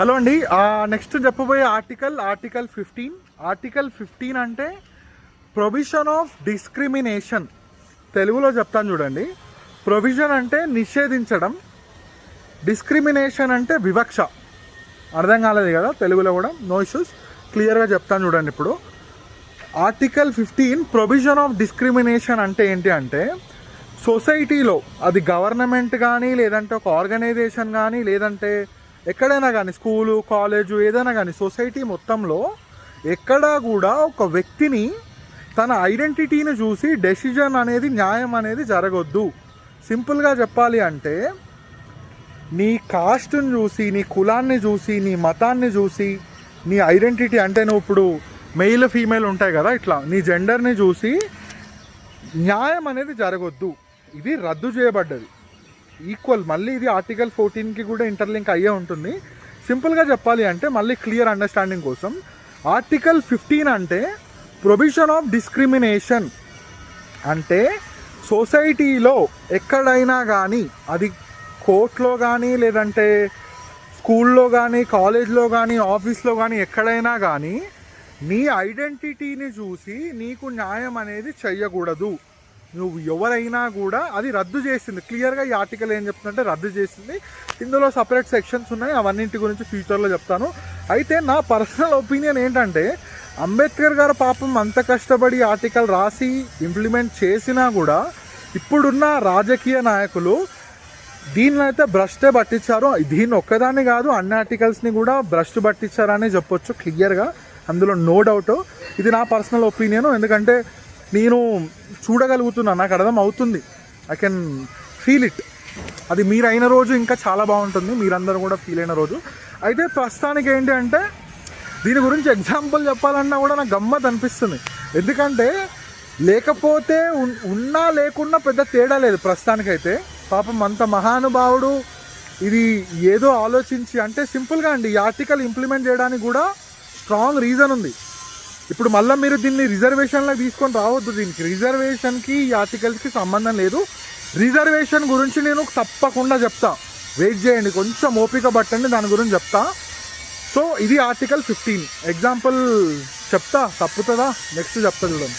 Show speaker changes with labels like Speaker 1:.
Speaker 1: Hello అండి. Next చెప్పబోయే article 15. Article 15 అంటే ప్రొవిజన్ ఆఫ్ డిస్క్రిమినేషన్. తెలుగులో చెప్తాను చూడండి. ప్రొవిజన్ అంటే నిషేధించడం, డిస్క్రిమినేషన్ అంటే వివక్ష. అర్థం కాలేదు కదా తెలుగులో కూడా, నో ఇష్యూస్, క్లియర్గా చెప్తాను చూడండి. ఇప్పుడు ఆర్టికల్ 15 ప్రొవిజన్ ఆఫ్ డిస్క్రిమినేషన్ అంటే ఏంటి అంటే, సొసైటీలో అది గవర్నమెంట్ కానీ, లేదంటే ఒక ఆర్గనైజేషన్ కానీ, లేదంటే ఎక్కడైనా కానీ స్కూలు, కాలేజు, ఏదైనా కానీ సొసైటీ మొత్తంలో ఎక్కడా కూడా ఒక వ్యక్తిని తన ఐడెంటిటీని చూసి డెసిజన్ అనేది, న్యాయం అనేది జరగొద్దు. సింపుల్గా చెప్పాలి అంటే, నీ కాస్ట్ని చూసి, నీ కులాన్ని చూసి, నీ మతాన్ని చూసి, నీ ఐడెంటిటీ అంటే నువ్వు ఇప్పుడు మెయిల్ ఫీమేల్ ఉంటాయి కదా, ఇట్లా నీ జెండర్ని చూసి న్యాయం అనేది జరగొద్దు. ఇది రద్దు చేయబడ్డది. ఈక్వల్, మళ్ళీ ఇది ఆర్టికల్ 14కి కూడా ఇంటర్లింక్ అయ్యే ఉంటుంది. సింపుల్గా చెప్పాలి అంటే, మళ్ళీ క్లియర్ అండర్స్టాండింగ్ కోసం, ఆర్టికల్ 15 అంటే ప్రొవిజన్ ఆఫ్ డిస్క్రిమినేషన్ అంటే సొసైటీలో ఎక్కడైనా కానీ, అది కోర్టులో కానీ, లేదంటే స్కూల్లో కానీ, కాలేజ్లో కానీ, ఆఫీస్లో కానీ, ఎక్కడైనా కానీ నీ ఐడెంటిటీని చూసి నీకు న్యాయం అనేది చెయ్యకూడదు. నువ్వు ఎవరైనా కూడా అది రద్దు చేసింది. క్లియర్గా ఈ ఆర్టికల్ ఏం చెప్తుందంటే రద్దు చేసింది. ఇందులో సపరేట్ సెక్షన్స్ ఉన్నాయి, అవన్నింటి గురించి ఫ్యూచర్లో చెప్తాను. అయితే నా పర్సనల్ ఒపీనియన్ ఏంటంటే, అంబేద్కర్ గారు పాపం అంత కష్టపడి ఆర్టికల్ రాసి ఇంప్లిమెంట్ చేసినా కూడా ఇప్పుడున్న రాజకీయ నాయకులు దీన్ని అయితే భ్రష్టే పట్టించారు. దీన్ని ఒక్కదాన్ని కాదు, అన్ని ఆర్టికల్స్ని కూడా భ్రష్టు పట్టించారనే చెప్పొచ్చు క్లియర్గా, అందులో నో డౌట్. ఇది నా పర్సనల్ ఒపీనియన్. ఎందుకంటే నేను చూడగలుగుతున్నాను, నాకు అర్థం అవుతుంది, ఐ కెన్ ఫీల్ ఇట్. అది మీరు అయిన రోజు ఇంకా చాలా బాగుంటుంది, మీరందరూ కూడా ఫీల్ అయిన రోజు. అయితే ప్రస్తుతానికి ఏంటి అంటే, దీని గురించి ఎగ్జాంపుల్ చెప్పాలన్నా కూడా నాకు గమ్మత్ అనిపిస్తుంది. ఎందుకంటే లేకపోతే ఉన్నా లేకున్నా పెద్ద తేడా లేదు ప్రస్తుతానికైతే. పాపం అంత మహానుభావుడు ఇది ఏదో ఆలోచించి, అంటే సింపుల్గా అండి, ఈ ఆర్టికల్ ఇంప్లిమెంట్ చేయడానికి కూడా స్ట్రాంగ్ రీజన్ ఉంది. ఇప్పుడు మళ్ళీ మీరు దీన్ని రిజర్వేషన్లకు తీసుకొని రావద్దు. దీనికి రిజర్వేషన్కి ఈ ఆర్టికల్స్కి సంబంధం లేదు. రిజర్వేషన్ గురించి నేను తప్పకుండా చెప్తా, వెయిట్ చేయండి, కొంచెం ఓపిక పట్టండి, దాని గురించి చెప్తా. సో ఇది ఆర్టికల్ 15 ఎగ్జాంపుల్ చెప్తా, తప్పుతుందా నెక్స్ట్ చెప్తా చూడండి.